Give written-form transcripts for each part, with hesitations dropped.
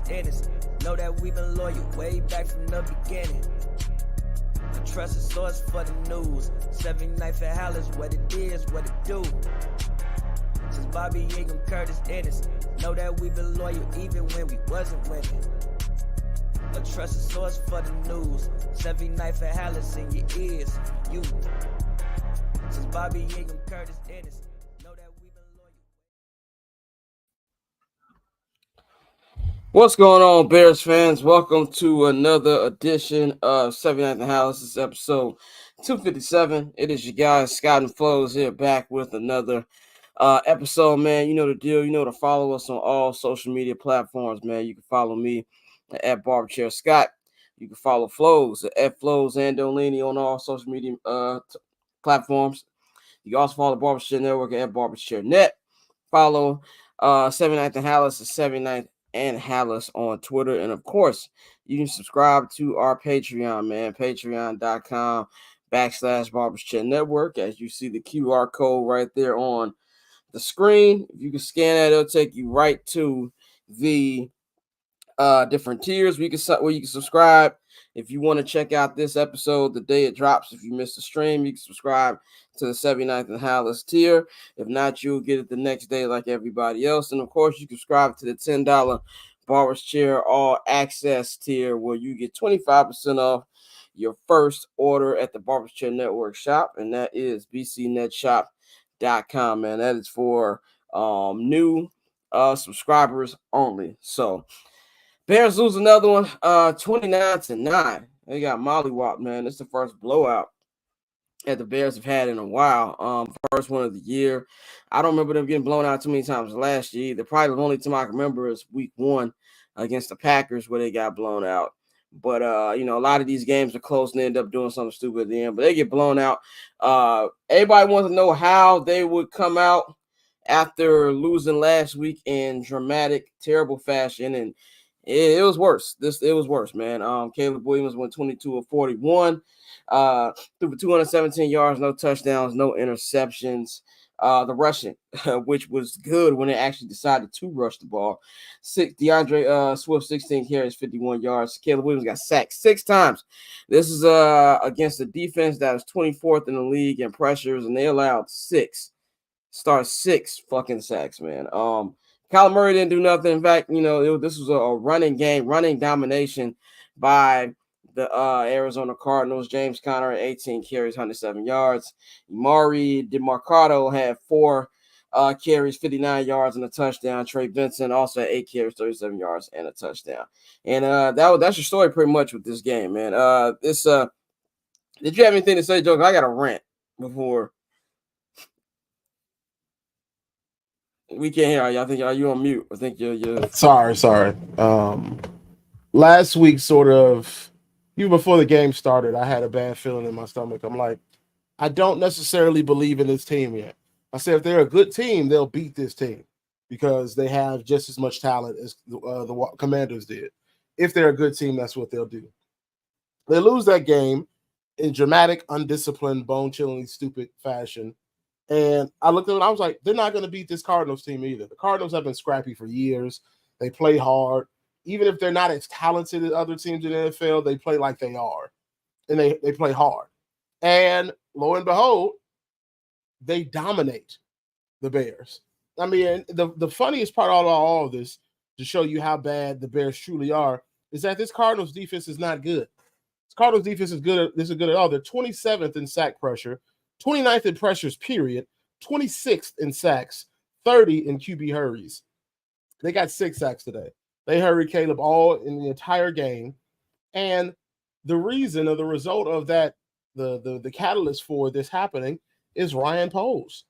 Curtis Ennis. Know that we've been loyal way back from the beginning. A trusted source for the news. 79th and Halas, what it is, what it do. Since Bobby Ingram, Curtis Ennis. Know that we've been loyal even when we wasn't winning. A trusted source for the news. 79th and Halas in your ears, you. Since Bobby Ingram, Curtis Ennis. Know that we've been loyal. What's going on, Bears fans? Welcome to another edition of 79th and Halas. This is episode 257. It is your guys, Scott and Flows, here back with another episode, man. You know the deal. You know to follow us on all social media platforms, man. You can follow me at Barberchair Scott. You can follow Flows at Flows Andolini on all social media platforms. You can also follow the Barberchair Network at Barberchair Net. Follow 79th and Halas at 79th and Halas on Twitter. And of course, you can subscribe to our Patreon, man. Patreon.com/Barberchair Network. As you see the QR code right there on the screen. If you can scan that, it'll take you right to the different tiers where you can subscribe. If you want to check out this episode the day it drops, if you missed the stream, you can subscribe to the 79th and Halas tier. If not, you'll get it the next day like everybody else. And of course, you can subscribe to the $10 Barberchair All Access tier, where you get 25% off your first order at the Barberchair Network shop, and that is bcnetshop.com, man. That is for new subscribers only. So Bears lose another one, 29-9. They got mollywopped, man. It's the first blowout that the Bears have had in a while. First one of the year. I don't remember them getting blown out too many times last year. Probably the only time I can remember is week 1 against the Packers where they got blown out. But, a lot of these games are close and they end up doing something stupid at the end. But they get blown out. Everybody wants to know how they would come out after losing last week in dramatic, terrible fashion. And it was worse. It was worse, man. Caleb Williams went 22 of 41, threw for 217 yards, no touchdowns, no interceptions. The rushing, which was good when they actually decided to rush the ball. DeAndre Swift, 16 carries, 51 yards. Caleb Williams got sacked 6 times. This is against a defense that was 24th in the league in pressures, and they allowed 6 fucking sacks, man. Kyler Murray didn't do nothing. In fact, this was a running game, running domination by the Arizona Cardinals. James Conner, 18 carries, 107 yards. Emari DeMarcado had 4 carries, 59 yards, and a touchdown. Trey Benson also had 8 carries, 37 yards, and a touchdown. And that's your story pretty much with this game, man. Did you have anything to say, Joe? I got a rant before. We can't hear you. I think are you on mute? I think you're. Sorry. Last week, sort of, even before the game started, I had a bad feeling in my stomach. I'm like, I don't necessarily believe in this team yet. I said if they're a good team, they'll beat this team because they have just as much talent as the Commanders did. If they're a good team, that's what they'll do. They lose that game in dramatic, undisciplined, bone-chilling, stupid fashion. And I looked at it and I was like, they're not going to beat this Cardinals team either. The Cardinals have been scrappy for years. They play hard. Even if they're not as talented as other teams in the NFL, they play like they are. And they play hard. And lo and behold, they dominate the Bears. I mean, the funniest part of all of this, to show you how bad the Bears truly are, is that this Cardinals defense is not good. This Cardinals defense is good. This is good at all. They're 27th in sack pressure, 29th in pressures, period, 26th in sacks, 30 in QB hurries. They got 6 sacks today. They hurried Caleb all in the entire game. And the reason or the result of that, the catalyst for this happening is Ryan Poles.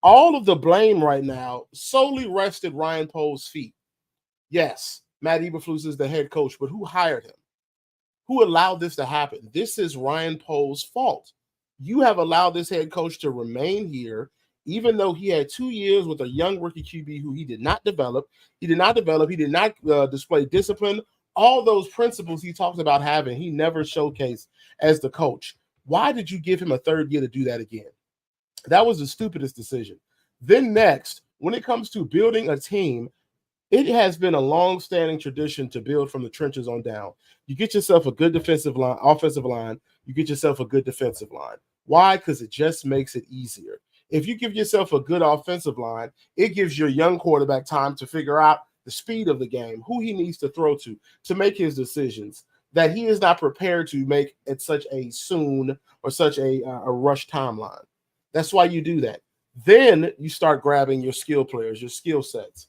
All of the blame right now solely rested Ryan Poles' feet. Yes, Matt Eberflus is the head coach, but who hired him? Who allowed this to happen? This is Ryan Poles' fault. You have allowed this head coach to remain here, even though he had 2 years with a young rookie QB who he did not develop. He did not display discipline. All those principles he talks about having, he never showcased as the coach. Why did you give him a 3rd year to do that again? That was the stupidest decision. Then next, when it comes to building a team, It has been a long-standing tradition to build from the trenches on down. You get yourself a good defensive line, offensive line. You get yourself a good defensive line. Why? Because it just makes it easier. If you give yourself a good offensive line, it gives your young quarterback time to figure out the speed of the game, who he needs to throw to make his decisions that he is not prepared to make at such a soon or such a rush timeline. That's why you do that. Then you start grabbing your skill players, your skill sets.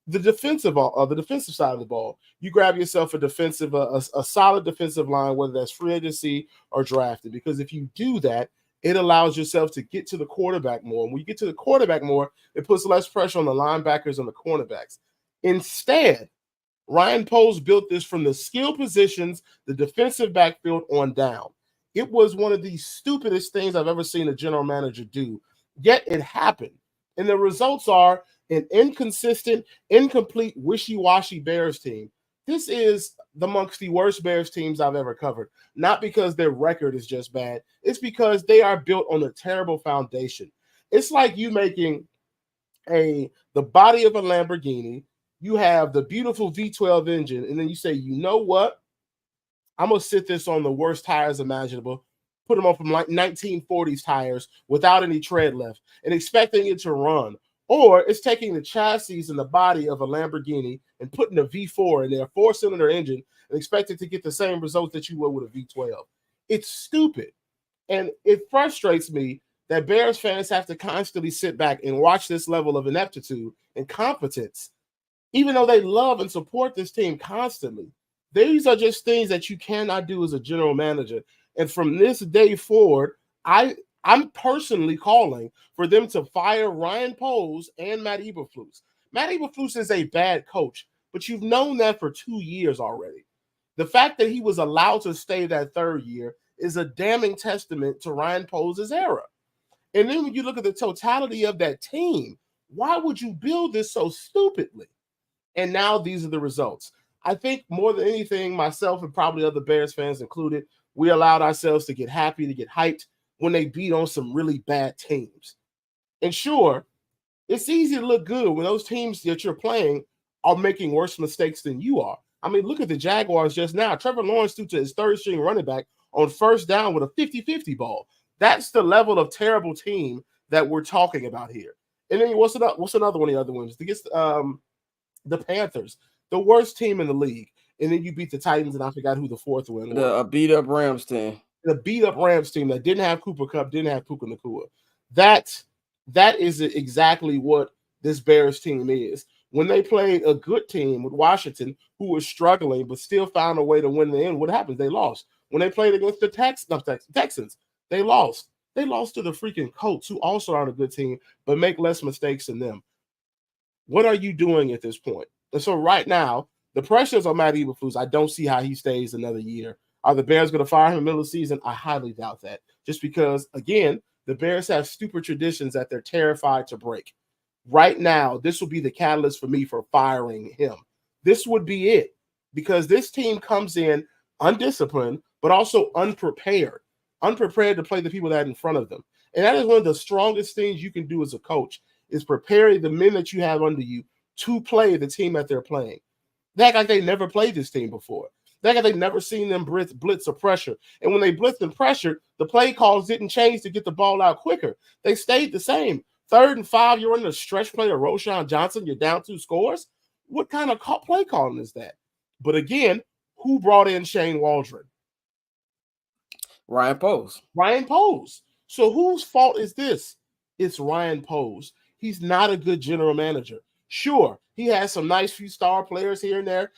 The defensive side of the ball, you grab yourself a solid defensive line, whether that's free agency or drafted. Because if you do that, it allows yourself to get to the quarterback more. And when you get to the quarterback more, it puts less pressure on the linebackers and the cornerbacks. Instead, Ryan Poles built this from the skill positions, the defensive backfield on down. It was one of the stupidest things I've ever seen a general manager do, yet it happened. And the results are an inconsistent, incomplete, wishy-washy Bears team. This is amongst the worst Bears teams I've ever covered. Not because their record is just bad. It's because they are built on a terrible foundation. It's like you making the body of a Lamborghini. You have the beautiful V12 engine, and then you say, you know what? I'm going to sit this on the worst tires imaginable, put them on from like 1940s tires without any tread left, and expecting it to run. Or it's taking the chassis and the body of a Lamborghini and putting a V4 in there, 4-cylinder engine, and expecting to get the same results that you would with a V12. It's stupid. And it frustrates me that Bears fans have to constantly sit back and watch this level of ineptitude and competence, even though they love and support this team constantly. These are just things that you cannot do as a general manager. And from this day forward, I'm personally calling for them to fire Ryan Poles and Matt Eberflus. Matt Eberflus is a bad coach, but you've known that for 2 years already. The fact that he was allowed to stay that third year is a damning testament to Ryan Poles' era. And then when you look at the totality of that team, why would you build this so stupidly? And now these are the results. I think more than anything, myself and probably other Bears fans included, we allowed ourselves to get happy, to get hyped when they beat on some really bad teams. And sure, it's easy to look good when those teams that you're playing are making worse mistakes than you are. I mean, look at the Jaguars just now. Trevor Lawrence threw to his third-string running back on first down with a 50-50 ball. That's the level of terrible team that we're talking about here. And then what's another one of the other ones? Against the Panthers, the worst team in the league. And then you beat the Titans, and I forgot who the fourth one was. A beat-up Rams team. The beat-up Rams team that didn't have Cooper Kupp, didn't have Puka Nacua. That is exactly what this Bears team is. When they played a good team with Washington, who was struggling but still found a way to win the end, what happens? They lost. When they played against the Texans, they lost. They lost to the freaking Colts, who also aren't a good team, but make less mistakes than them. What are you doing at this point? And so right now, the pressure's on Matt Eberflus. I don't see how he stays another year. Are the Bears going to fire him in the middle of the season? I highly doubt that. Just because, again, the Bears have stupid traditions that they're terrified to break. Right now, this will be the catalyst for me for firing him. This would be it. Because this team comes in undisciplined, but also unprepared to play the people that are in front of them. And that is one of the strongest things you can do as a coach, is preparing the men that you have under you to play the team that they're playing. They act like they never played this team before. They act like they've never seen them blitz or pressure. And when they blitzed and pressured, the play calls didn't change to get the ball out quicker. They stayed the same. 3rd and 5, you're in the stretch play of Roshan Johnson, you're down 2 scores. What kind of play calling is that? But again, who brought in Shane Waldron? Ryan Poles. Ryan Poles. So whose fault is this? It's Ryan Poles. He's not a good general manager. Sure, he has some nice few star players here and there,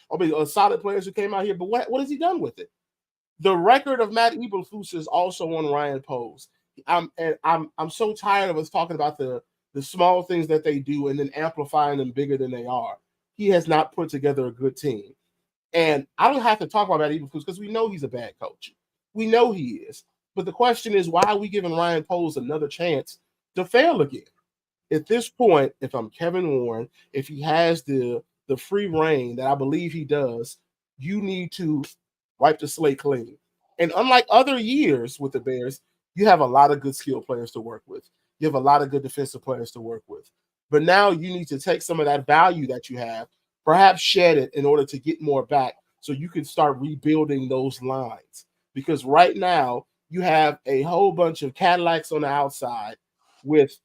solid players who came out here, but what has he done with it? The record of Matt Eberflus is also on Ryan Poles. I'm so tired of us talking about the small things that they do and then amplifying them bigger than they are. He has not put together a good team. And I don't have to talk about Matt Eberflus because we know he's a bad coach. We know he is. But the question is, why are we giving Ryan Poles another chance to fail again? At this point, if I'm Kevin Warren, if he has the free reign that I believe he does, you need to wipe the slate clean. And unlike other years with the Bears, you have a lot of good skill players to work with. You have a lot of good defensive players to work with. But now you need to take some of that value that you have, perhaps shed it in order to get more back so you can start rebuilding those lines. Because right now, you have a whole bunch of Cadillacs on the outside with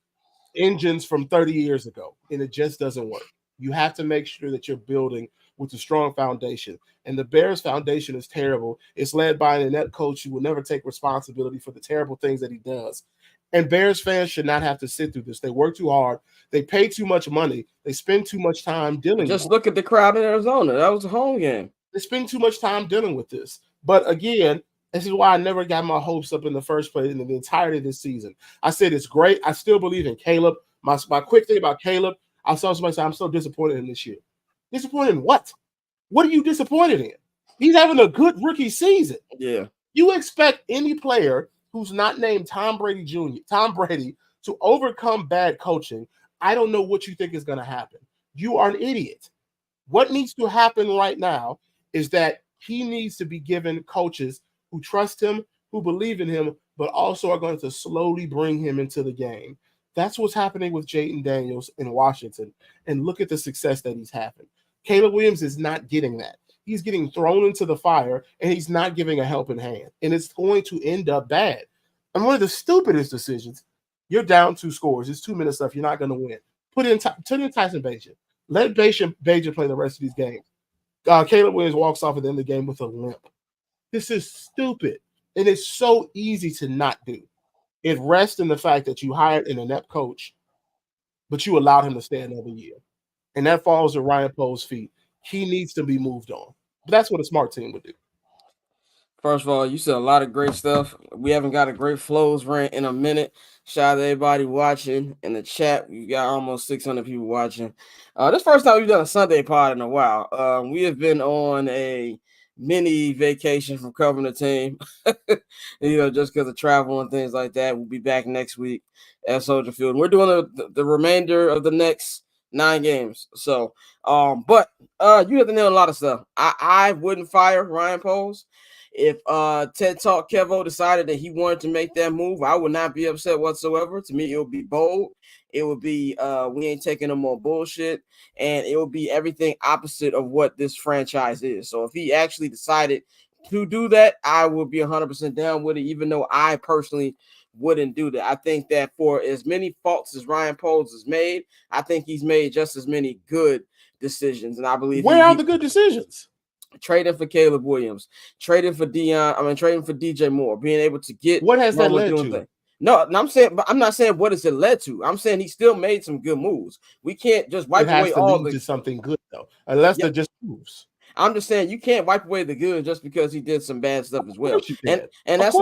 engines from 30 years ago, and it just doesn't work. You have to make sure that you're building with a strong foundation. And the Bears' foundation is terrible. It's led by an inept coach who will never take responsibility for the terrible things that he does. And Bears fans should not have to sit through this. They work too hard. They pay too much money. They spend too much time dealing with Just it. look at the crowd in Arizona. That was a home game. They spend too much time dealing with this. But again, this is why I never got my hopes up in the first place in the entirety of this season. I said it's great. I still believe in Caleb. My quick thing about Caleb, I saw somebody say, I'm so disappointed in this year. Disappointed in what? What are you disappointed in? He's having a good rookie season. Yeah. You expect any player who's not named Tom Brady Jr., Tom Brady, to overcome bad coaching. I don't know what you think is going to happen. You are an idiot. What needs to happen right now is that he needs to be given coaches who trust him, who believe in him, but also are going to slowly bring him into the game. That's what's happening with Jayden Daniels in Washington. And look at the success that he's having. Caleb Williams is not getting that. He's getting thrown into the fire, and he's not giving a helping hand. And it's going to end up bad. And one of the stupidest decisions, you're down 2 scores. It's 2 minutes left. You're not going to win. Put in Tyson Bagent. Let Bagent play the rest of these games. Caleb Williams walks off at the end of the game with a limp. This is stupid. And it's so easy to not do. It rests in the fact that you hired an inept coach, but you allowed him to stay another year. And that falls at Ryan Poe's feet. He needs to be moved on. But that's what a smart team would do. First of all, you said a lot of great stuff. We haven't got a great flows rant in a minute. Shout out to everybody watching in the chat. We got almost 600 people watching. This first time we've done a Sunday pod in a while. We have been on a mini vacation from covering the team, just because of travel and things like that. We'll be back next week at Soldier Field. We're doing the remainder of the next 9 games. So, but you have to nail a lot of stuff. I wouldn't fire Ryan Poles. If Ted Talk Kevo decided that he wanted to make that move, I would not be upset whatsoever. To me, it would be bold. It would be we ain't taking no more bullshit, and it would be everything opposite of what this franchise is. So if he actually decided to do that, I would be 100% down with it, even though I personally wouldn't do that. I think that for as many faults as Ryan Poles has made, I think he's made just as many good decisions, and I believe where are the good decisions? Trading for Caleb Williams, trading for DJ Moore, being able to get what has that led to? No, I'm not saying what has it led to. I'm saying he still made some good moves. We can't just wipe away all to something good though, unless they're just moves. I'm just saying you can't wipe away the good just because he did some bad stuff as well. And that's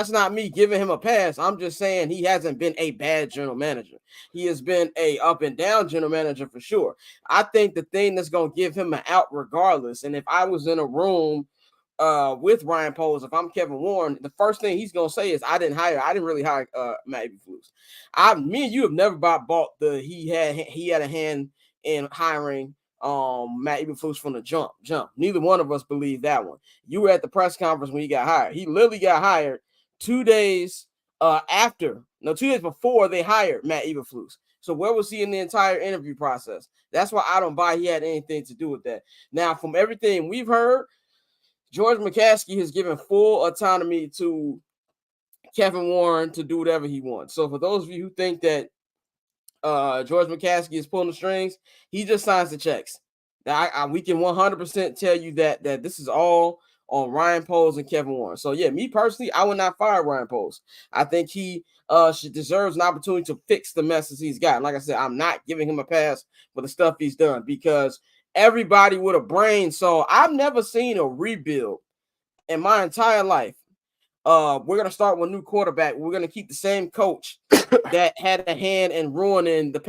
not me giving him a pass. I'm just saying he hasn't been a bad general manager. He has been a up and down general manager for sure. I think the thing that's gonna give him an out regardless, and if I was in a room with Ryan Poles, if I'm Kevin Warren, the first thing he's gonna say is I didn't really hire Matt Eberflus. Me and you have never bought he had a hand in hiring Matt Eberflus from the jump. Neither one of us believed that one. You were at the press conference when he got hired. He literally got hired 2 days before they hired Matt Eberflus. So where was he in the entire interview process? That's why I don't buy he had anything to do with that. Now, from everything we've heard, George McCaskey has given full autonomy to Kevin Warren to do whatever he wants. So for those of you who think that George McCaskey is pulling the strings, he just signs the checks. Now, we can 100% tell you that this is all on Ryan Poles and Kevin Warren. So yeah, me personally, I would not fire Ryan Poles. I think he deserves an opportunity to fix the messes he's got. And like I said, I'm not giving him a pass for the stuff he's done because everybody with a brain. So I've never seen a rebuild in my entire life. We're gonna start with a new quarterback. We're gonna keep the same coach that had a hand in ruining the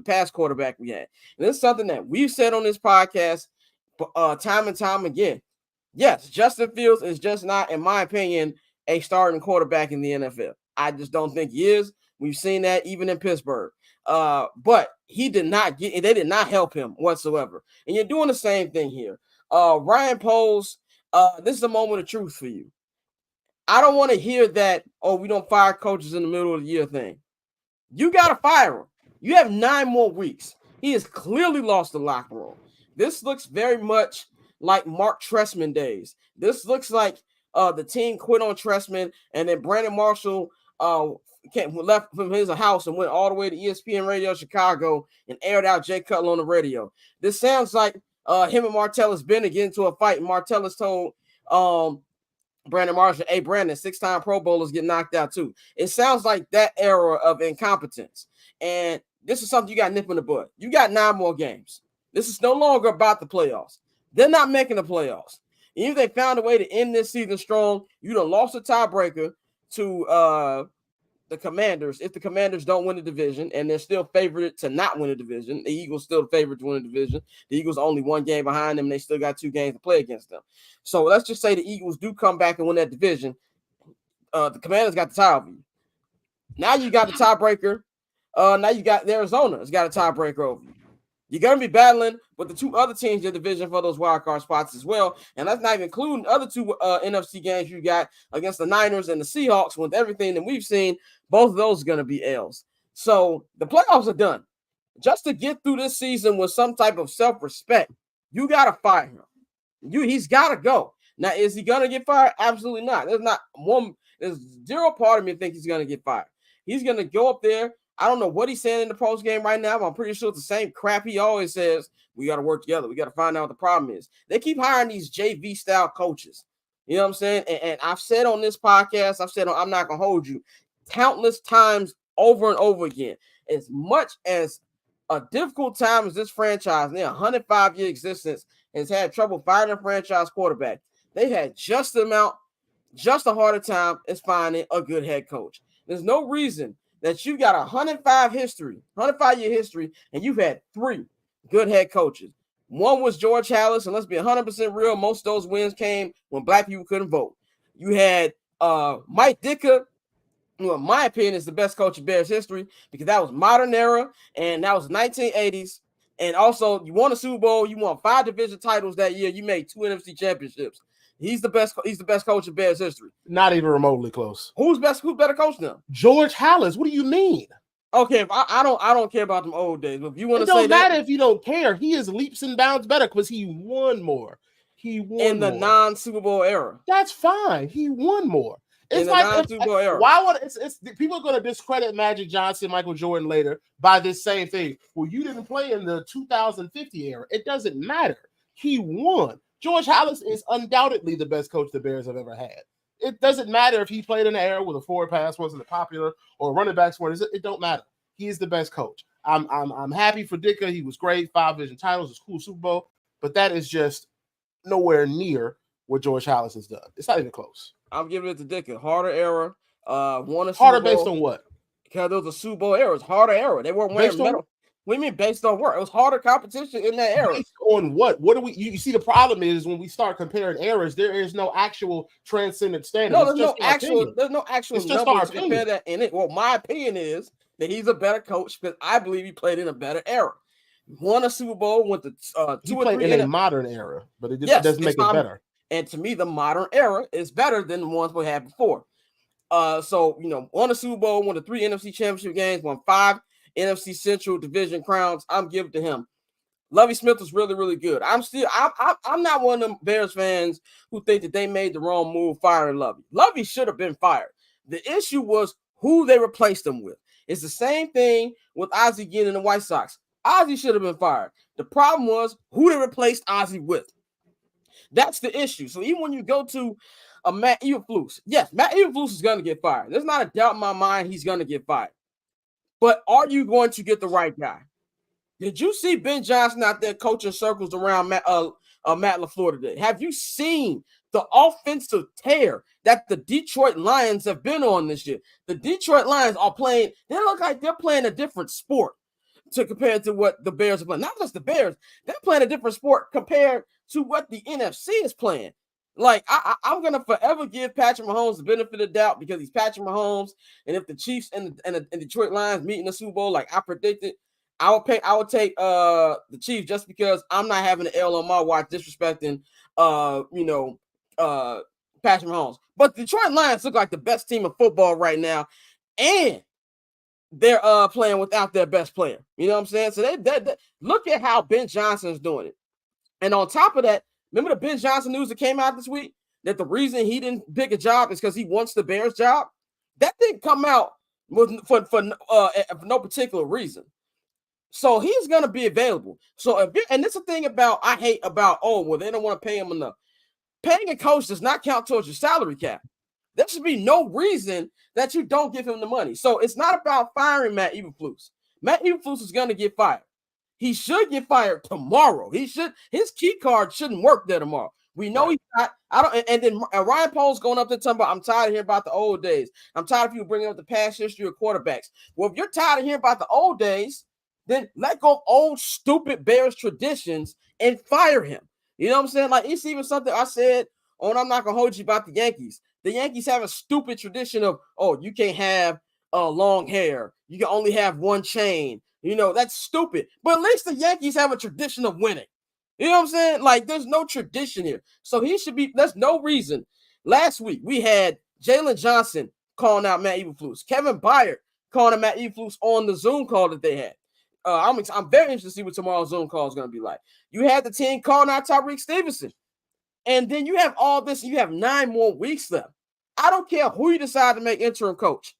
past quarterback we had. And this is something that we've said on this podcast time and time again. Yes, Justin Fields is just not, in my opinion, a starting quarterback in the NFL. I just don't think he is. We've seen that even in Pittsburgh. But they did not help him whatsoever. And you're doing the same thing here. Ryan Poles, this is a moment of truth for you. I don't want to hear that, we don't fire coaches in the middle of the year thing. You got to fire them. You have 9 more weeks. He has clearly lost the locker room. This looks very much like Mark Trestman days. This looks like the team quit on Trestman, and then Brandon Marshall left from his house and went all the way to ESPN Radio Chicago and aired out Jay Cutler on the radio. This sounds like him and Martellus Bennett get into a fight, and Martellus told Brandon Marshall, hey, Brandon, 6-time Pro Bowlers get knocked out too. It sounds like that era of incompetence. And this is something you got nip in the bud. You got 9 more games. This is no longer about the playoffs. They're not making the playoffs. Even if they found a way to end this season strong, you done lost a tiebreaker to the Commanders. If the Commanders don't win the division, and they're still favored to not win the division, the Eagles still the favorite to win the division. The Eagles are only 1 game behind them, and they still got 2 games to play against them. So let's just say the Eagles do come back and win that division. The Commanders got the tie over you. Now you got the tiebreaker. Now you got Arizona has got a tiebreaker over you. You're going to be battling with the 2 other teams in your division for those wild card spots as well. And that's not even including the other 2 NFC games you got against the Niners and the Seahawks. With everything that we've seen, both of those are going to be L's. So the playoffs are done. Just to get through this season with some type of self-respect, you got to fire him. He's got to go. Now, is he going to get fired? Absolutely not. There's 0 part of me think he's going to get fired. He's going to go up there. I don't know what he's saying in the post game right now, but I'm pretty sure it's the same crap he always says. We got to work together. We got to find out what the problem is. They keep hiring these JV style coaches. You know what I'm saying? And I've said on this podcast, I'm not going to hold you countless times over and over again. As much as a difficult time as this franchise, in their 105-year existence, has had trouble finding a franchise quarterback, they had just a harder time as finding a good head coach. There's no reason that you got a 105-year history, and you've had 3 good head coaches. One was George Halas, and let's be 100% real, most of those wins came when black people couldn't vote. You had Mike Ditka, who in my opinion is the best coach in Bears history, because that was modern era, and that was 1980s. And also, you won a Super Bowl, you won 5 division titles that year, you made 2 NFC championships. He's the best coach in Bears history. Not even remotely close. Who's better coach now? George Halas. What do you mean? Okay, if I don't care about them old days, but if you want to say it don't matter if you don't care. He is leaps and bounds better because he won more. He won in the non-Super Bowl era. That's fine. He won more. It's in the like non-Super Bowl era. Why would it's people are going to discredit Magic Johnson, Michael Jordan later by this same thing? Well, you didn't play in the 2050 era. It doesn't matter. He won. George Halas is undoubtedly the best coach the Bears have ever had. It doesn't matter if he played in an era where the forward pass wasn't popular or running backs weren't. It don't matter. He is the best coach. I'm happy for Ditka. He was great. 5 division titles, it's cool Super Bowl, but that is just nowhere near what George Halas has done. It's not even close. I'm giving it to Ditka. Harder era. Won a Super harder Bowl. Based on what? Because there was a Super Bowl era. It's harder era. They weren't wearing metal. What do you mean based on what? It was harder competition in that era. Based on what? What do we? You see, the problem is when we start comparing eras, there is no actual transcendent standard. No, there's no actual. There's no actual it's just numbers to compare that in it. Well, my opinion is that he's a better coach because I believe he played in a better era. Won a Super Bowl, went to 2 or 3 in a modern era, but it doesn't make it better. And to me, the modern era is better than the ones we had before. So won a Super Bowl, won the 3 NFC championship games, won 5 NFC Central Division crowns. I'm giving to him. Lovie Smith was really, really good. I'm not one of them Bears fans who think that they made the wrong move firing Lovie. Lovie should have been fired. The issue was who they replaced him with. It's the same thing with Ozzie Guillen and the White Sox. Ozzie should have been fired. The problem was who they replaced Ozzie with. That's the issue. So even when you go to a Matt Eberflus, yes, Matt Eberflus is going to get fired. There's not a doubt in my mind he's going to get fired. But are you going to get the right guy? Did you see Ben Johnson out there coaching circles around Matt LaFleur today? Have you seen the offensive tear that the Detroit Lions have been on this year? The Detroit Lions are playing. They look like they're playing a different sport compared to what the Bears are playing. Not just the Bears. They're playing a different sport compared to what the NFC is playing. Like, I'm going to forever give Patrick Mahomes the benefit of the doubt because he's Patrick Mahomes. And if the Chiefs and the Detroit Lions meet in the Super Bowl like I predicted, I would take the Chiefs just because I'm not having an L on my watch disrespecting, Patrick Mahomes. But the Detroit Lions look like the best team of football right now. And they're playing without their best player. You know what I'm saying? So they look at how Ben Johnson's doing it. And on top of that, remember the Ben Johnson news that came out this week that the reason he didn't pick a job is because he wants the Bears job. That didn't come out for no particular reason. So he's going to be available. So and this is the thing about I hate about they don't want to pay him enough. Paying a coach does not count towards your salary cap. There should be no reason that you don't give him the money. So it's not about firing Matt Eberflus. Matt Eberflus is going to get fired. He should get fired tomorrow. His key card shouldn't work there tomorrow. We know he's not. And then Ryan Poles going up there talking about, I'm tired of hearing about the old days. I'm tired of people bringing up the past history of quarterbacks. Well, if you're tired of hearing about the old days, then let go of old, stupid Bears traditions and fire him. You know what I'm saying? Like, it's even something I said on I'm Not Gonna Hold You about the Yankees. The Yankees have a stupid tradition of, you can't have long hair. You can only have one chain. You know, that's stupid. But at least the Yankees have a tradition of winning. You know what I'm saying? Like, there's no tradition here. So he should be, there's no reason. Last week, we had Jalen Johnson calling out Matt Eberflus. Kevin Byard calling out Matt Eberflus on the Zoom call that they had. I'm very interested to see what tomorrow's Zoom call is going to be like. You had the team calling out Tyreek Stevenson. And then you have all this, and you have 9 more weeks left. I don't care who you decide to make interim coach.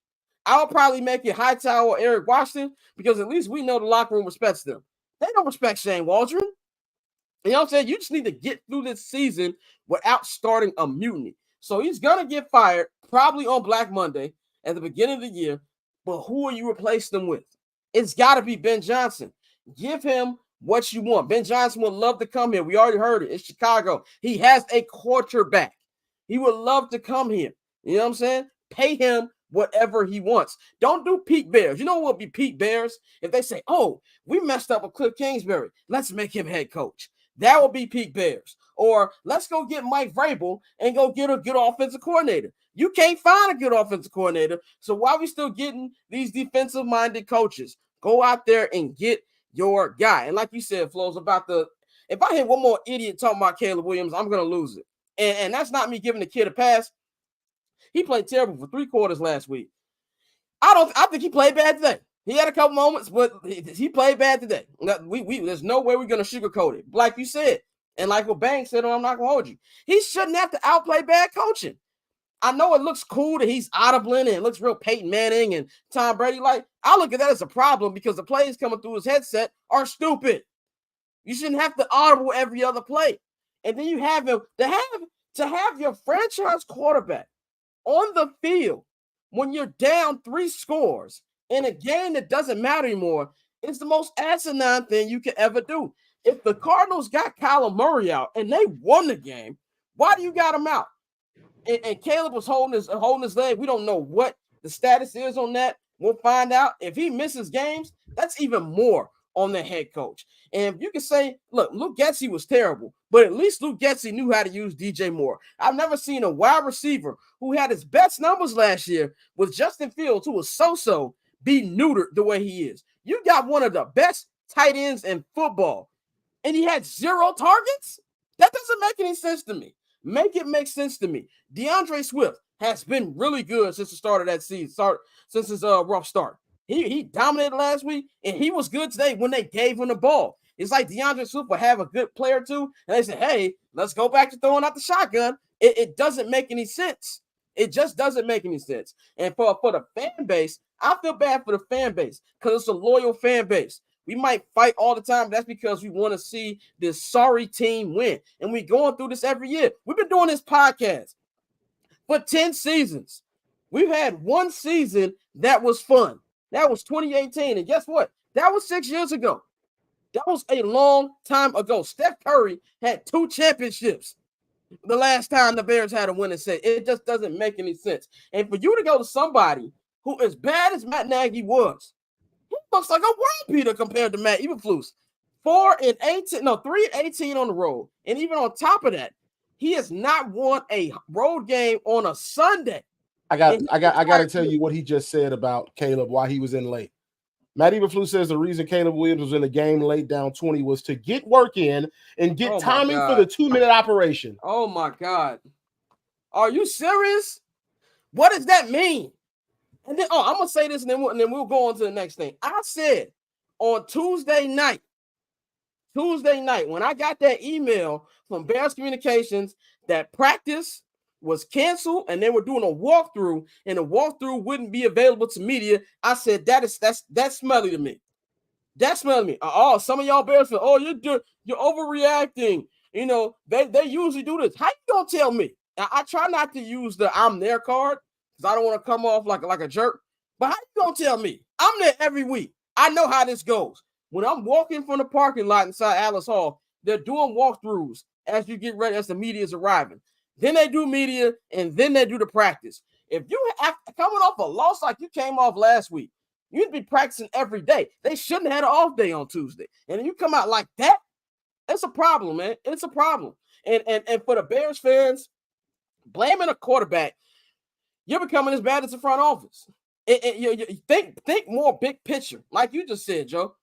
I'll probably make it Hightower or Eric Washington because at least we know the locker room respects them. They don't respect Shane Waldron. You know what I'm saying? You just need to get through this season without starting a mutiny. So he's going to get fired probably on Black Monday at the beginning of the year. But who are you replacing them with? It's got to be Ben Johnson. Give him what you want. Ben Johnson would love to come here. We already heard it. It's Chicago. He has a quarterback. He would love to come here. You know what I'm saying? Pay him whatever he wants. Don't do Pete Bears. You know what would be Pete Bears? If they say, we messed up with Cliff Kingsbury, let's make him head coach. That would be Pete Bears. Or let's go get Mike Vrabel and go get a good offensive coordinator. You can't find a good offensive coordinator. So why are we still getting these defensive-minded coaches? Go out there and get your guy. And like you said, Flo's if I hit one more idiot talking about Caleb Williams, I'm going to lose it. And that's not me giving the kid a pass. He played terrible for 3 quarters last week. I think he played bad today. He had a couple moments, but he played bad today. There's no way we're going to sugarcoat it. Like you said, and like what Bang said, I'm not going to hold you. He shouldn't have to outplay bad coaching. I know it looks cool that he's audibling and it looks real Peyton Manning and Tom Brady. Like, I look at that as a problem because the plays coming through his headset are stupid. You shouldn't have to audible every other play. And then you have him to have your franchise quarterback on the field when you're down 3 scores in a game that doesn't matter anymore is the most asinine thing you can ever do. If the Cardinals got Kyler Murray out and they won the game, why do you got him out? And Caleb was holding his leg. We don't know what the status is on that. We'll find out. If he misses games, that's even more on the head coach. And if you can say, look, Luke Getsy was terrible, but at least Luke Getsy knew how to use DJ Moore. I've never seen a wide receiver who had his best numbers last year with Justin Fields, who was so-so, be neutered the way he is. You got one of the best tight ends in football, and he had 0 targets? That doesn't make any sense to me. Make it make sense to me. DeAndre Swift has been really good since the start of that season, since his rough start. He dominated last week, and he was good today when they gave him the ball. It's like DeAndre Swift will have a good player too, and they say, hey, let's go back to throwing out the shotgun. It doesn't make any sense. It just doesn't make any sense. And for the fan base, I feel bad for the fan base because it's a loyal fan base. We might fight all the time. But that's because we want to see this sorry team win. And we're going through this every year. We've been doing this podcast for 10 seasons. We've had one season that was fun. That was 2018. And guess what? That was 6 years ago. That was a long time ago. Steph Curry had 2 championships the last time the Bears had a winning set. It just doesn't make any sense. And for you to go to somebody who, as bad as Matt Nagy was, he looks like a world beater compared to Matt Eberflus. 3-18 on the road. And even on top of that, he has not won a road game on a Sunday. I got to tell you what he just said about Caleb, why he was in late. Matt Eberflus says the reason Caleb Williams was in the game late down 20 was to get work in and get timing for the 2-minute operation. Oh, my God. Are you serious? What does that mean? And then, I'm gonna say this, and then we'll go on to the next thing. I said on Tuesday night, when I got that email from Bears Communications that practice was canceled and they were doing a walkthrough, and the walkthrough wouldn't be available to media, I said that's smelly to me. That's smelling me. Oh, some of y'all Bears fans, you're overreacting. You know, they usually do this. How you gonna tell me? I try not to use the I'm there card because I don't want to come off like a jerk. But how you gonna tell me? I'm there every week. I know how this goes. When I'm walking from the parking lot inside Halas Hall, they're doing walkthroughs as you get ready, as the media is arriving. Then they do media, and then they do the practice. If you coming off a loss like you came off last week, you'd be practicing every day. They shouldn't have had an off day on Tuesday. And then you come out like that, it's a problem, man. It's a problem. And for the Bears fans, blaming a quarterback, you're becoming as bad as the front office. You think more big picture, like you just said, Joe.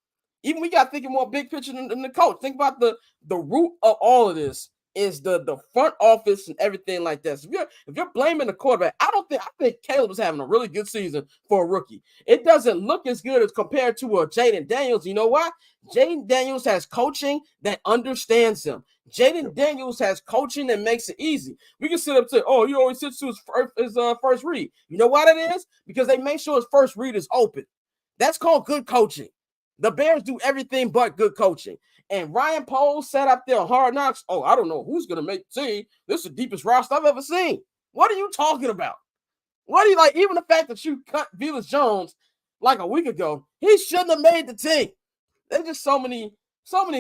Even we got thinking more big picture than the coach. Think about the root of all of this is the front office and everything like that. So if you're blaming the quarterback, I think Caleb is having a really good season for a rookie. It doesn't look as good as compared to Jaden Daniels. You know why? Jaden Daniels has coaching that understands him. Jaden Daniels has coaching that makes it easy. We can sit up and say, oh, he always sits to his first read. You know why that is? Because they make sure his first read is open. That's called good coaching. The Bears do everything but good coaching. And Ryan Poles sat up there on Hard Knocks. Oh, I don't know who's going to make the team. This is the deepest roster I've ever seen. What are you talking about? What do you like? Even the fact that you cut Velus Jones like a week ago, he shouldn't have made the team. There's just so many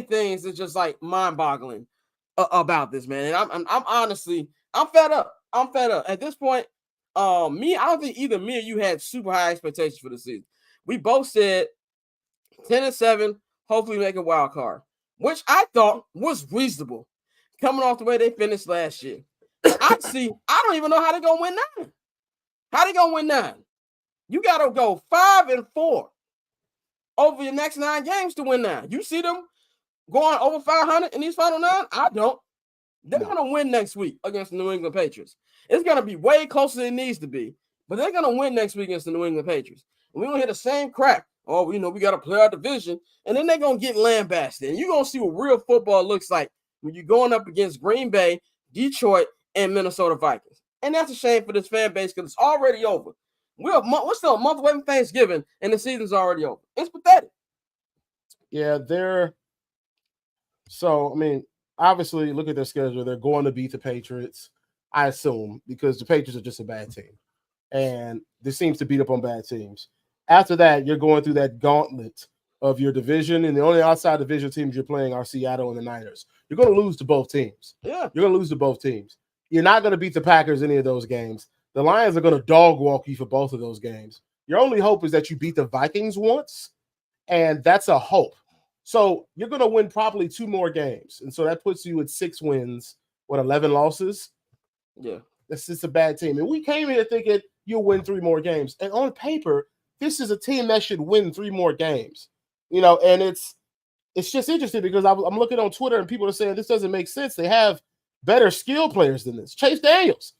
things that's just like mind-boggling about this, man. And I'm honestly, I'm fed up. I'm fed up. At this point, I don't think either me or you had super high expectations for the season. We both said 10-7, hopefully make a wild card, which I thought was reasonable coming off the way they finished last year. I don't even know how they're going to win 9. How they going to win 9? You got to go 5-4 over your next 9 games to win 9. You see them going over 500 in these final 9? I don't. They're going to win next week against the New England Patriots. It's going to be way closer than it needs to be, but they're going to win next week against the New England Patriots. And we're going to hit the same crap. Oh, we got to play our division. And then they're going to get lambasted. And you're going to see what real football looks like when you're going up against Green Bay, Detroit, and Minnesota Vikings. And that's a shame for this fan base because it's already over. We're still a month away from Thanksgiving, and the season's already over. It's pathetic. Yeah, obviously, look at their schedule. They're going to beat the Patriots, I assume, because the Patriots are just a bad team. And this seems to beat up on bad teams. After that, you're going through that gauntlet of your division, and the only outside division teams you're playing are Seattle and the Niners. You're going to lose to both teams. Yeah. You're going to lose to both teams. You're not going to beat the Packers any of those games. The Lions are going to dog walk you for both of those games. Your only hope is that you beat the Vikings once, and that's a hope. So you're going to win probably 2 more games, and so that puts you at 6 wins, 11 losses? Yeah. That's just a bad team. And we came here thinking you'll win 3 more games. And on paper, this is a team that should win 3 more games, and it's just interesting because I'm looking on Twitter and people are saying this doesn't make sense. They have better skill players than this. Chase Daniels,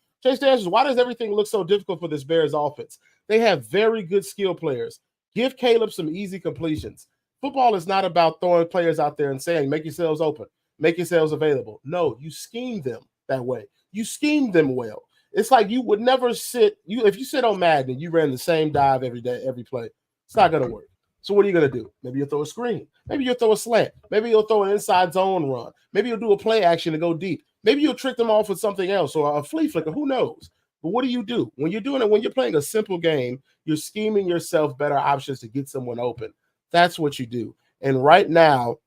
why does everything look so difficult for this Bears offense? They have very good skill players. Give Caleb some easy completions. Football is not about throwing players out there and saying, make yourselves open, make yourselves available. No, you scheme them that way. You scheme them well. It's like you would never if you sit on Madden and you ran the same dive every day, every play, it's not going to work. So what are you going to do? Maybe you'll throw a screen. Maybe you'll throw a slant. Maybe you'll throw an inside zone run. Maybe you'll do a play action to go deep. Maybe you'll trick them off with something else or a flea flicker. Who knows? But what do you do? When you're doing it, when you're playing a simple game, you're scheming yourself better options to get someone open. That's what you do. And right now,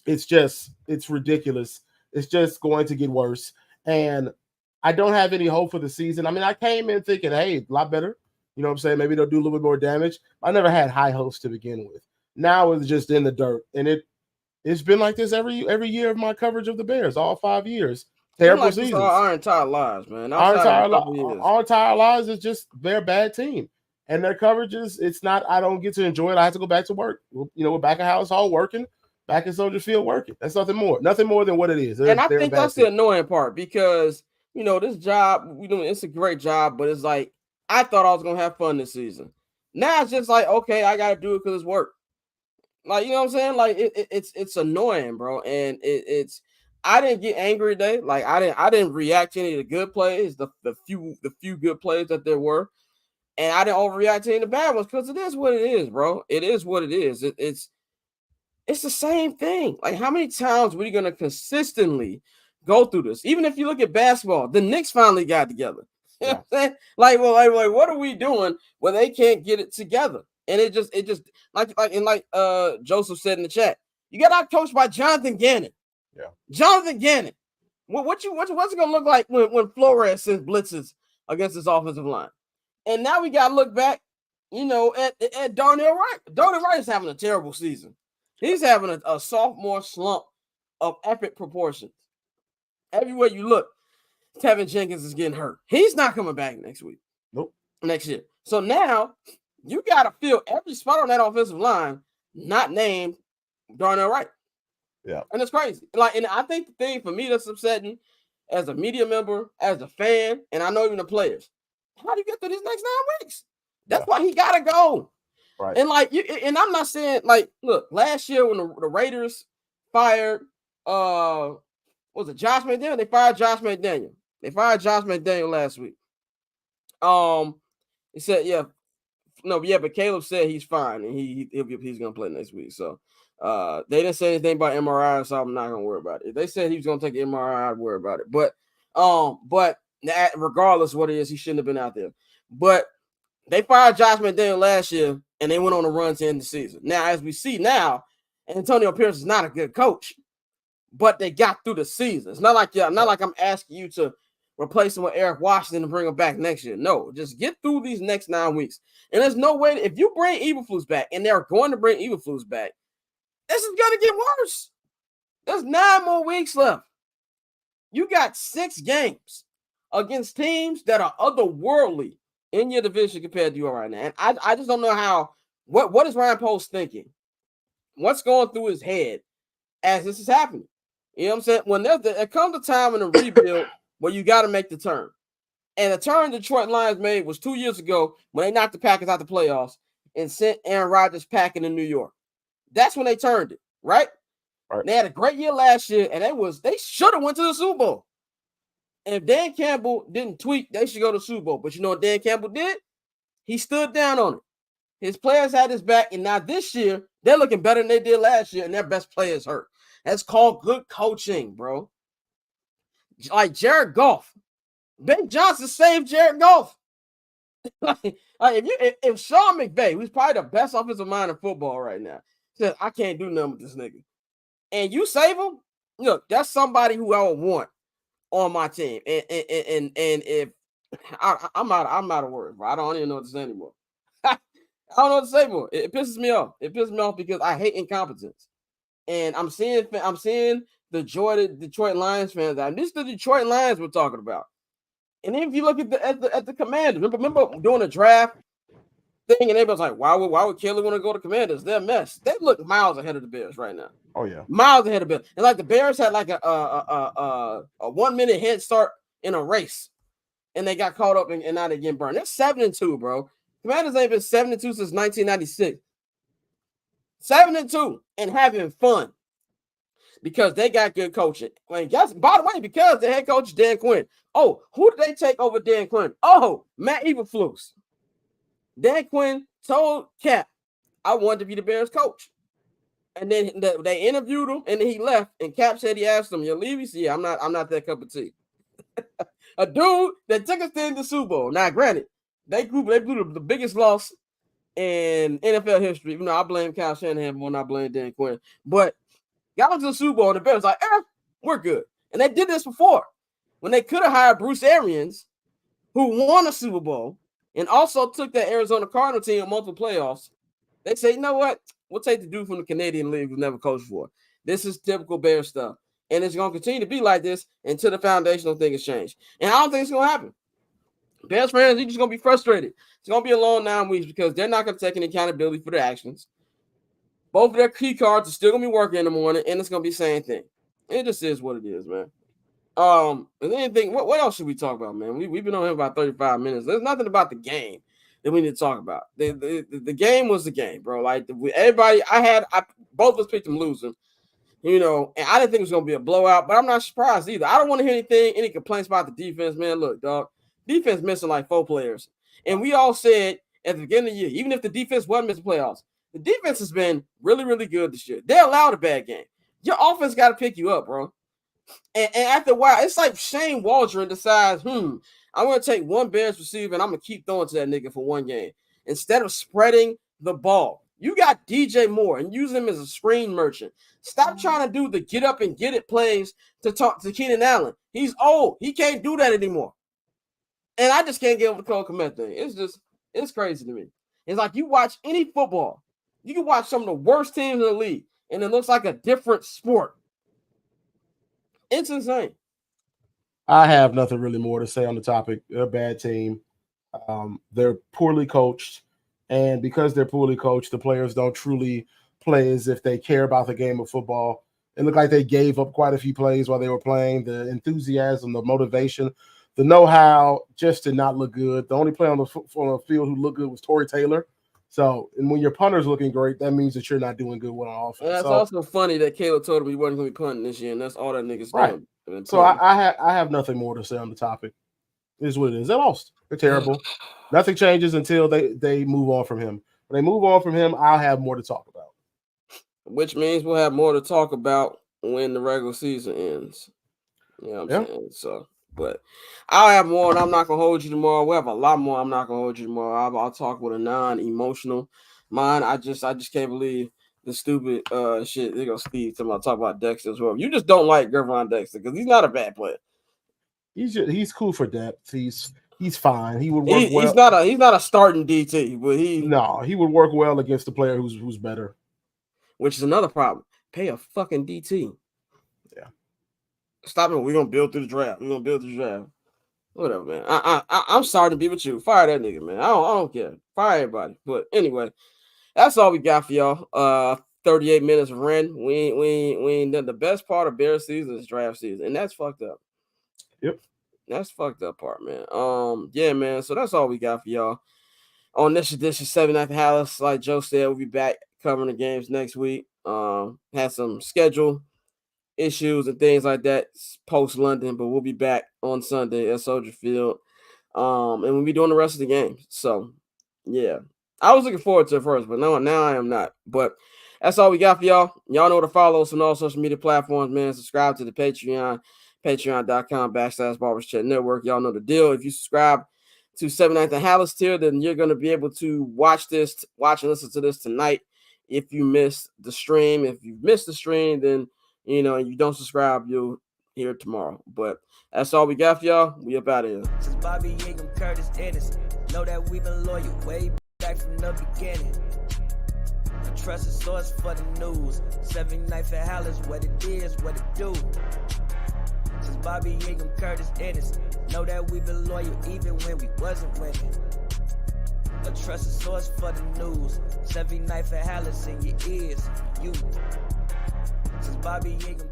it's ridiculous. It's just going to get worse. And I don't have any hope for the season. I mean, I came in thinking, hey, a lot better. You know what I'm saying? Maybe they'll do a little bit more damage. I never had high hopes to begin with. Now it's just in the dirt. And it's been like this every year of my coverage of the Bears, all 5 years. Terrible seasons. Our entire lives, man. Our entire lives is just they're a bad team. And their coverages, it's not, I don't get to enjoy it. I have to go back to work. We're back at Halas Hall working, back in Soldier Field working. That's nothing more than what it is. And I think that's the annoying part because, this job, it's a great job, but it's like I thought I was gonna have fun this season. Now it's just like, okay, I gotta do it because it's work. Like, you know what I'm saying? Like it's annoying, bro. And it's I didn't get angry today. Like I didn't react to any of the good plays, the few good plays that there were. And I didn't overreact to any of the bad ones because it is what it is, bro. It is what it is. It's the same thing. Like, how many times were you gonna consistently go through this? Even if you look at basketball, the Knicks finally got together. You know what I'm saying? Like, what are we doing when they can't get it together? And it just like Joseph said in the chat, you got out coached by Jonathan Gannon. Yeah. Jonathan Gannon. What's it gonna look like when Flores sends blitzes against his offensive line? And now we gotta look back, at Darnell Wright. Darnell Wright is having a terrible season. He's having a sophomore slump of epic proportions. Everywhere you look, Tevin Jenkins is getting hurt. He's not coming back next week. Nope. Next year. So now you got to fill every spot on that offensive line not named Darnell Wright. Yeah. And it's crazy. And I think the thing for me that's upsetting as a media member, as a fan, and I know even the players, how do you get through these next 9 weeks? That's why he got to go. Right. And and I'm not saying, look, last year when the Raiders fired, was it Josh McDaniel? They fired Josh McDaniel. They fired Josh McDaniel last week. He said, but Caleb said he's fine and he's gonna play next week. So they didn't say anything about MRI, so I'm not gonna worry about it. If they said he was gonna take the MRI, I'd worry about it. But regardless of what it is, he shouldn't have been out there. But they fired Josh McDaniel last year and they went on a run to end the season. Now, as we see now, Antonio Pierce is not a good coach, but they got through the season. It's not like I'm asking you to replace him with Eric Washington and bring him back next year. No, just get through these next 9 weeks. And there's no way if you bring Eberflus back, and they're going to bring Eberflus back, this is going to get worse. There's 9 more weeks left. You got 6 games against teams that are otherworldly in your division compared to you right now. And I just don't know what is Ryan Post thinking? What's going through his head as this is happening? You know what I'm saying? When there comes a time in a rebuild where you got to make the turn. And the turn Detroit Lions made was 2 years ago when they knocked the Packers out the playoffs and sent Aaron Rodgers packing to New York. That's when they turned it, right? They had a great year last year, and they should have went to the Super Bowl. And if Dan Campbell didn't tweet, they should go to the Super Bowl. But you know what Dan Campbell did? He stood down on it. His players had his back, and now this year, they're looking better than they did last year, and their best players hurt. That's called good coaching, bro. Like Jared Goff. Ben Johnson saved Jared Goff. If Sean McVay, who's probably the best offensive mind in football right now, says, I can't do nothing with this nigga, and you save him, look, that's somebody who I would want on my team. And if I'm out of words, bro. I don't even know what to say anymore. I don't know what to say more. It pisses me off. It pisses me off because I hate incompetence. And I'm seeing the joy that Detroit Lions fans are. This is the Detroit Lions we're talking about. And then if you look at the Commanders, remember doing a draft thing, and everybody's like, why would Kelly want to go to Commanders? They're a mess. They look miles ahead of the Bears right now. Oh yeah, miles ahead of the Bears. And like the Bears had like a 1 minute head start in a race, and they got caught up and now they're getting burned. They're 7-2, bro. Commanders ain't been 7-2 since 1996. 7-2 and having fun because they got good coaching. By the way, because the head coach is Dan Quinn. Oh, who did they take over Dan Quinn? Oh, Matt Eberflus. Dan Quinn told Cap, I wanted to be the Bears coach. And then they interviewed him, and then he left. And Cap said he asked him, "You leave?" He said, "Yeah, I'm not that cup of tea." A dude that took us to the Super Bowl. Now, granted, they blew the biggest loss in NFL history. Even though I blame Kyle Shanahan more than I blame Dan Quinn. But got them to the Super Bowl, and the Bears like, we're good. And they did this before when they could have hired Bruce Arians, who won a Super Bowl and also took that Arizona Cardinal team in multiple playoffs. They say, you know what? We'll take the dude from the Canadian League who's never coached before. This is typical Bear stuff. And it's going to continue to be like this until the foundational thing is changed. And I don't think it's going to happen. Bears fans, they're just going to be frustrated. It's going to be a long 9 weeks because they're not going to take any accountability for their actions. Both of their key cards are still going to be working in the morning, and it's going to be the same thing. It just is what it is, man. Is anything? What else should we talk about, man? We've been on here about 35 minutes. There's nothing about the game that we need to talk about. The game was the game, bro. Like everybody, both of us picked them losing. And I didn't think it was gonna be a blowout, but I'm not surprised either. I don't want to hear any complaints about the defense, man. Look, dog, defense missing like 4 players, and we all said at the beginning of the year, even if the defense wasn't missing playoffs, the defense has been really, really good this year. They allowed a bad game. Your offense got to pick you up, bro. And after a while, it's like Shane Waldron decides, I'm going to take one Bears receiver and I'm going to keep throwing to that nigga for one game instead of spreading the ball. You got DJ Moore and use him as a screen merchant. Stop trying to do the get up and get it plays to talk to Keenan Allen. He's old. He can't do that anymore. And I just can't get over the Cole Kmet thing. It's crazy to me. It's like you watch any football. You can watch some of the worst teams in the league, and it looks like a different sport. It's insane. I have nothing really more to say on the topic. They're a bad team. They're poorly coached. And because they're poorly coached, the players don't truly play as if they care about the game of football. It looked like they gave up quite a few plays while they were playing. The enthusiasm, the motivation, the know-how just did not look good. The only player on the field who looked good was Torrey Taylor. So, and when your punter's looking great, that means that you're not doing good well on offense. And that's also funny that Caleb told him he wasn't going to be punting this year, and that's all that nigga's right. doing. So I have nothing more to say on the topic. It is what it is. They lost. They're terrible. Nothing changes until they move on from him. When they move on from him, I'll have more to talk about. Which means we'll have more to talk about when the regular season ends. You know what I'm saying? So, but I'll have more, and I'm not going to hold you tomorrow. We'll have a lot more. I'm not going to hold you tomorrow. I'll talk with a non-emotional mind. I just can't believe the stupid shit. They're going to Steve talk about Dexter as well. You just don't like Gervon Dexter because he's not a bad player. He's cool for depth. He's fine. He would work well. He's not a starting DT, but he would work well against the player who's better. Which is another problem. Pay a fucking DT. Yeah. Stop it. We're gonna build through the draft. Whatever, man. I'm sorry to be with you. Fire that nigga, man. I don't care. Fire everybody. But anyway, that's all we got for y'all. 38 minutes of rent. We ain't done the best part of Bears season is draft season, and that's fucked up. Yep. That's fucked up part, man. Yeah, man. So that's all we got for y'all. On this edition, 79th Halas, like Joe said, we'll be back covering the games next week. Had some schedule issues and things like that post London, but we'll be back on Sunday at Soldier Field. And we'll be doing the rest of the games. So yeah. I was looking forward to it first, but now I am not. But that's all we got for y'all. Y'all know to follow us on all social media platforms, man. Subscribe to the Patreon. Patreon.com/Barbers Chat Network. Y'all know the deal. If you subscribe to 79th and Halas tier, then you're going to be able to watch and listen to this tonight. If you missed the stream, then you don't subscribe, you'll hear it tomorrow. But that's all we got for y'all. We up out of here. Since Bobby Yagam, Curtis Ennis, know that we've been loyal way back from the beginning. A trusted source for the news. 79th and Halas, what it is, what it do. Since Bobby Yagam, Curtis Ennis, know that we've been loyal even when we wasn't winning. A trusted source for the news. 79th and Halas in your ears, you. Since Bobby Yagam.